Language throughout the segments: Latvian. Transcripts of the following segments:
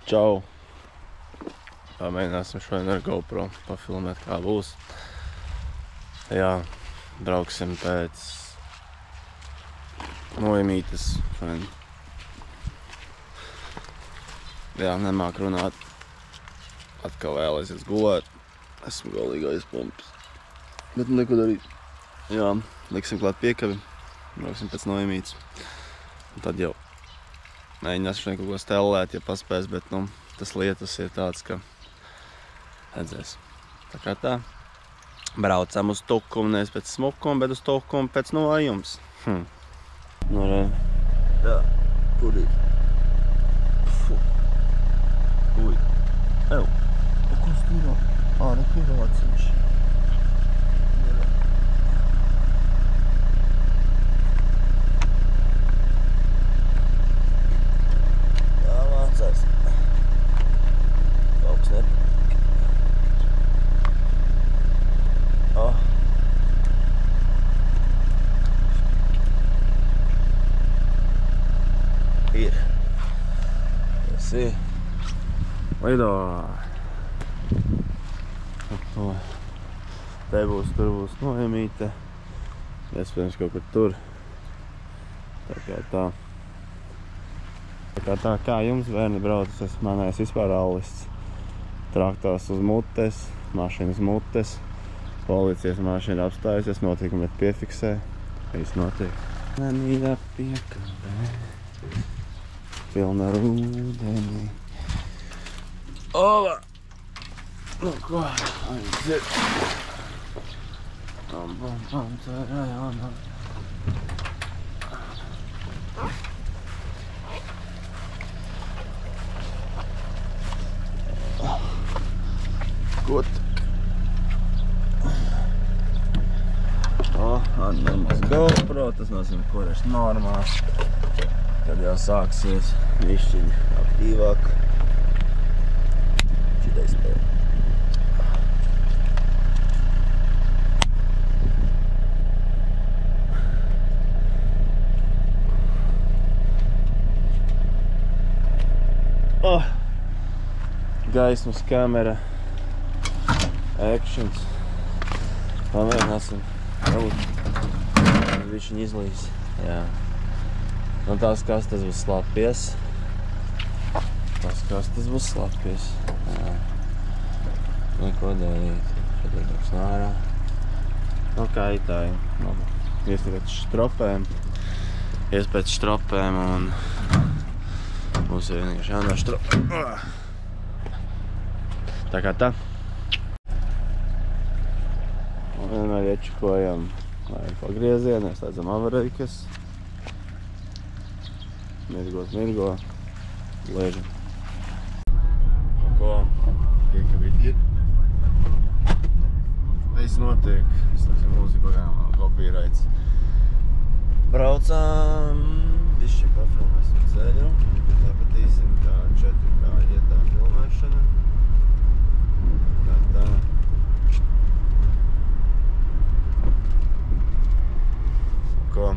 Čau! Mēģināsim šodien ar GoPro pafilmēt, kā būs. Jā, brauksim pēc Nojamītes šodien. Jā, nemāku runāt. Atkal vēl aizies gulēt. Esmu galīgi aizpumpis. Bet neko darīt. Jā, liksim klāt piekabi. Brauksim pēc Nojamītes. Un tad jau mēģināsim šodien kaut ko stelēt, ja paspēs, bet tas lietus ir tāds, ka redzēs. Tā kā tā. Braucam uz Tukumu, nevis pēc Smukumu, bet uz Tukumu pēc Nojums. Nu, re. Jā, kurīt. Uj. Ew. Kas tur ir? Neko vāciņš. Jā, vācās. Kaut kas nepatīk. Ir. Tas ir. Lido. Te būs, tur būs Nojamīte. Iespējams kaut kur tur. Tā kā tā. Kā jums bērni braucas, manējais vispār allists. Traktors uz mutes, mašīnas mutes. Policijas mašīna apstājusies, notikumi piefiksē. Viss notiek. Mīļā piekabē. Pilna ar ūdeni. Ola! Nu ko, aiziet. Gut. Normāls GoPro, tas nozīmē, kur ir normāls. Tad jau sāksies višķiņi aktīvāk. Šitais te. Gaismas kamera. Actions. Pamēģināsim. Višķiņi izlīs. Jā. Un tās kastes būs slapjas. Jā. Neko darīt. Šeit ir kaut kas nārā. Nu, kaitāji. Ies pēc stropēm un mums ir vienkārši jānoštropē. Tā kā tā. Un vienmēr iečukojam, lai ir pagriezieni, slēdzam avareikas. Mirgo, lēžam. Ko? Piekabīt ir. Viss notiek. Izslēgsim mūziku, copyrights. Braucām. Višķi pafilmēsim ceļu. Zapatīsim kā 4K ietā filmēšana. Tā. Ko?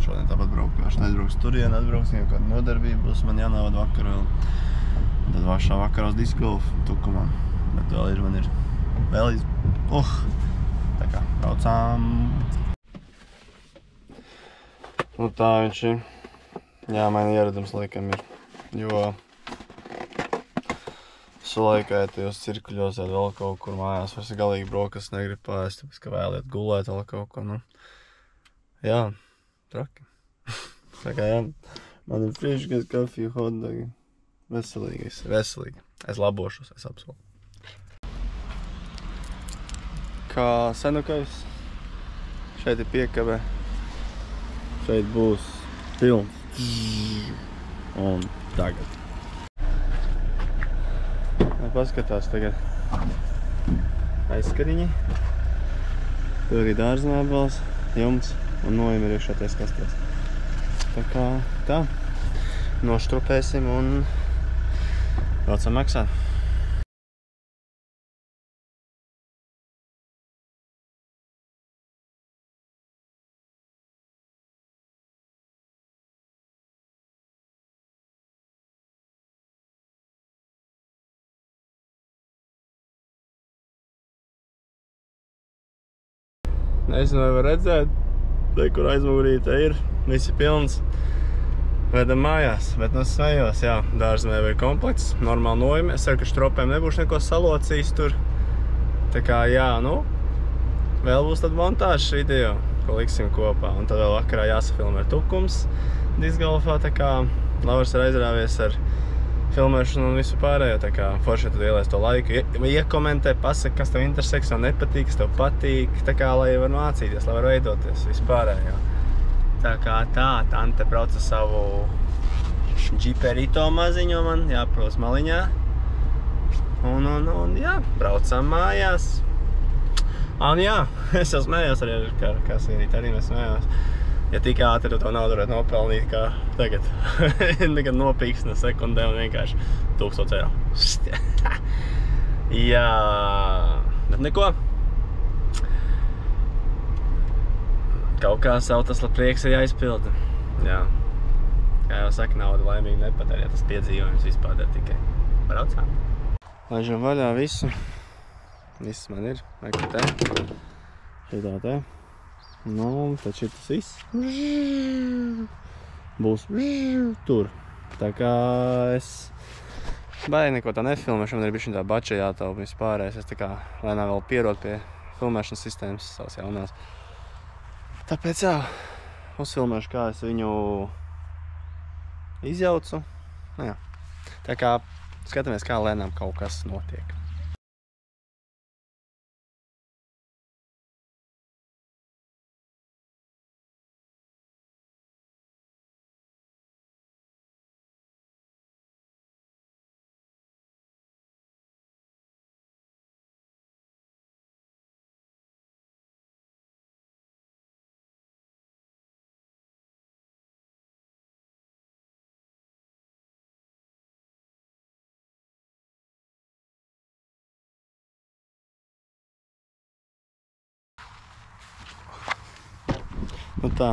Šodien tāpat braukāšu. Neizbrauks turien, atbrauksim jau kādu nodarbību. Būs man jānāvad vakar vēl. Tad vašā vakarā uz discgolfu Tukumā. Bet man ir Tā kā braucām. Nu tā viņš ir. Jāmaina ieradums laikam ir. Jo sulaikētajos cirkuļos vēl kaut kur mājās. Vairs galīgi brokas negrib pāēst, tāpēc ka vēliet gulēt vēl kaut ko. Jā, traki. Tā kā jā, man ir friškas, kafija, hotdogi. Veselīgi. Es labošos, es apsolu. Kā senukais. Šeit ir piekabe. Šeit būs pilns. Un tagad. Paskatās tagad aizskariņi. Tur arī dārznābals, jumts un Nojumi ir iekšā tais kastēs. Tā kā tā. Noštropēsim un braucam maksāt. Nezinu, vai var redzēt. Te, kur aizmugurīte ir. Viss ir pilns. Vedam mājās, bet nu smējos, jā. Dārzmē ir komplekts, normāli nojumi. Es ceru, ka štropēm nebūs neko salocījis tur. Tā kā, jā, nu, vēl būs tad montāžas video, ko liksim kopā. Un tad vēl vakarā jāsafilmē tukums discgolfā, tā kā Lauris ir aizrāvies ar filmēšanu un visu pārējo, tā kā forši tad ielēs to laiku. Iekomentē, pasaka, kas tev interesē, kas tev nepatīk, kas tev patīk, tā kā, lai var mācīties, lai var veidoties visu pārējo. Tā kā tā, tante brauca savu džiperito maziņo man, jāpros maliņā. Un jā, braucam mājās. Un jā, es jau smējos arī, kā sīnīt, arī mēs smējos. Ja tik ātri tu to naudu varētu nopelnīt, kā tagad. Nekad nopīksna sekundē un vienkārši 1000 eiro. Jā, bet neko. Kaut kā savu tas prieks ir jāizpilda. Jā. Kā jau saka, nauda laimīgi nepatērē, tas piedzīvojums vispār der tikai. Braucām. Laižam vaļā visu. Viss man ir. Vai kā te? Šitā te. Nu, tad šitas viss. Būs tur. Tā kā es baigi neko tā nefilmēšu, man ir bišķiņ tā bača jātaupa vispārējais. Es tā kā lēnām vēl pierod pie filmēšanas sistēmas savas jaunās. Tāpēc jā, uzfilmēšu, kā es viņu izjaucu. Nu, jā. Tā kā skatāmies, kā lēnām kaut kas notiek. Nu tā,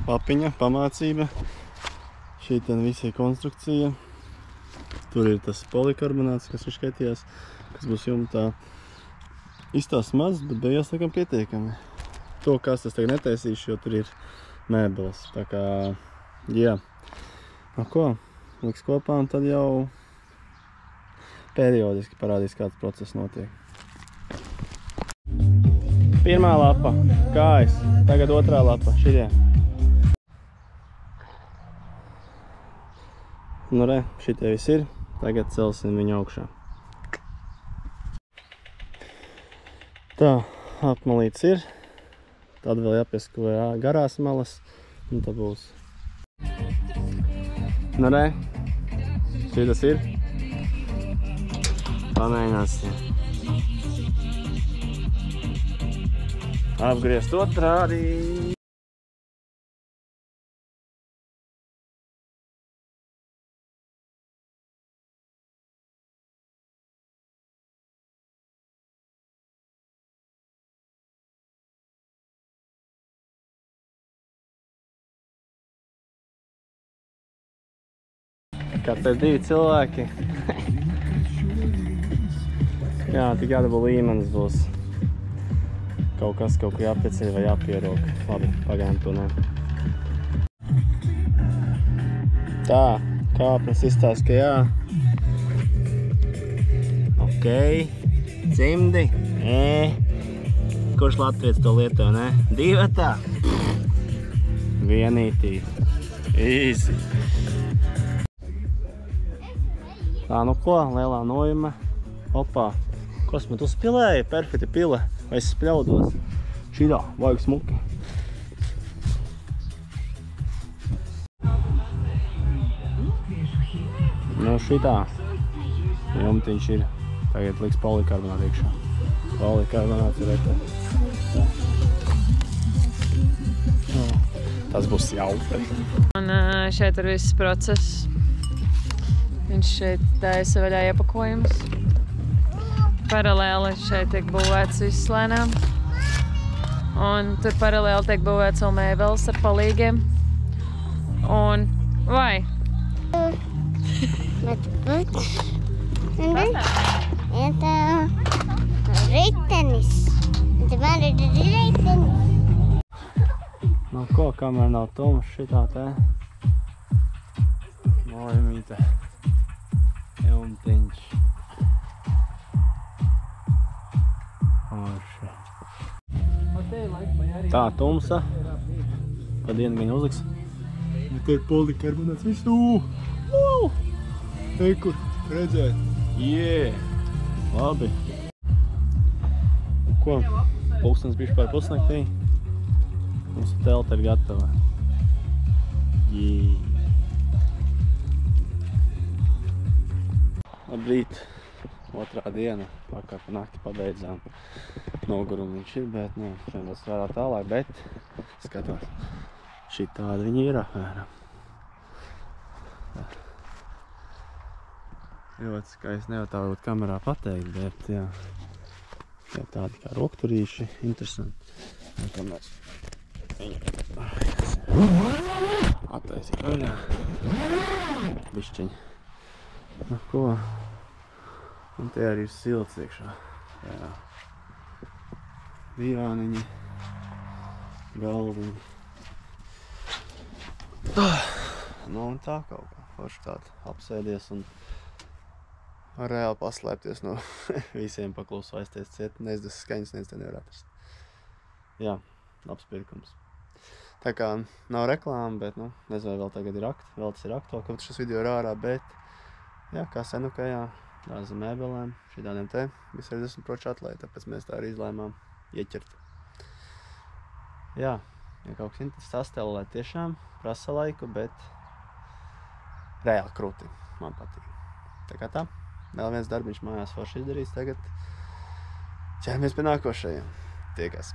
lapiņa, pamācība. Šī ten visa konstrukcija. Tur ir tas polikarbonāts, kas ir škaitījās, kas būs jumtā. Izstās maz, bet beigās laikam pietiekami. To, kas tas tagad netaisīšu, jo tur ir mēbeles. Tā kā, jā. Nu ko, liks kopā un tad jau periodiski parādīs, kāds process notiek. Pirmā lapa, kājas, tagad otrā lapa, šitie. Nu re, šitie viss ir, tagad celsim viņu augšā. Tā, apmalīts ir, tad vēl jāpieskuvē garās malas, un tad būs. Nu re, šitas ir, pamēģināsim. Apgriezt otrādi. Kāpēc divi cilvēki? Jā, tik jādabū līmenis būs. Kaut kas kaut ko jāpieceļ vai jāpierok. Labi, pagaidām to ne. Tā, kāpnes izstāst, ka jā. Ok, cimdi. Kurš latvietis to lieto, ne? Divatā. Vienītī. Easy. Tā, nu ko, lielā nojuma. Opā. Kas man tu spilēja? Perfekti pile. Vai es spļaudos? Šitā, vajag smuki. Nu šitā. Jumtiņš ir. Tagad liks polikarbonātu iekšā. Polikarbonāts ir tā. Tas būs jautri. Un šeit ir viss process. Viņš šeit taisa vaļā iepakojumus. Paralēli šeit tiek būvēts viss lēnām. Un tur paralēli tiek būvēts vēl mēbeles ar palīgiem. Un vai? Это ритенис. the matter today, then? Nu ko, kamēr nav tumšs šitā te mojumīte jumtiņš. Forši. Tā tumsa. Pa dienu gan uzliks. Bet te ir polikarbonāts visu. Ekur, redzēt. Jē, labi. Un ko? Pulkstens bišķi pār pusnaktī. Mūsu telta ir gatava. Jē. Labrīt. Otrā diena. Vakar pa nakti pabeidzām. Nogurumu viņš ir, bet, nu, šodien strādā tālāk, bet skatos. Šitādi viņi ir apmēram. Ļoti skaisti, nevar tā varbūt kamerā pateikt, bet, jā. Jā, tādi kā rokturīši, interesanti. Un tā mēs viņu attaisīt vaļā. Bišķiņi. Nu, ko? Un te arī ir silts iekšā. Jā. Divāniņi, galdiņi. Nu un tā kaut kā. Forši tādi apsēdies un reāli paslēpties no visiem paklusu aizties ciet. Neizdas skaņas, neviens te nevar atrast. Jā, labs pirkums. Tā kā nav reklāma, bet, nu, nezinu, vēl tagad ir vēl tas ir aktuāli, kaut šis video ir ārā, bet, jā, kā senukajā, dārza mēbelēm, šitādiem te, visi 60% atlaid, tāpēc mēs tā arī izlēmām ieķert. Jā, ja kaut kas interesants sastelē tiešām prasa laiku, bet reāli krūti, man patīk. Tā kā tā, vēl viens darbiņš mājās forši izdarīts, tagad ķeramies pie nākošajiem. Tiekas.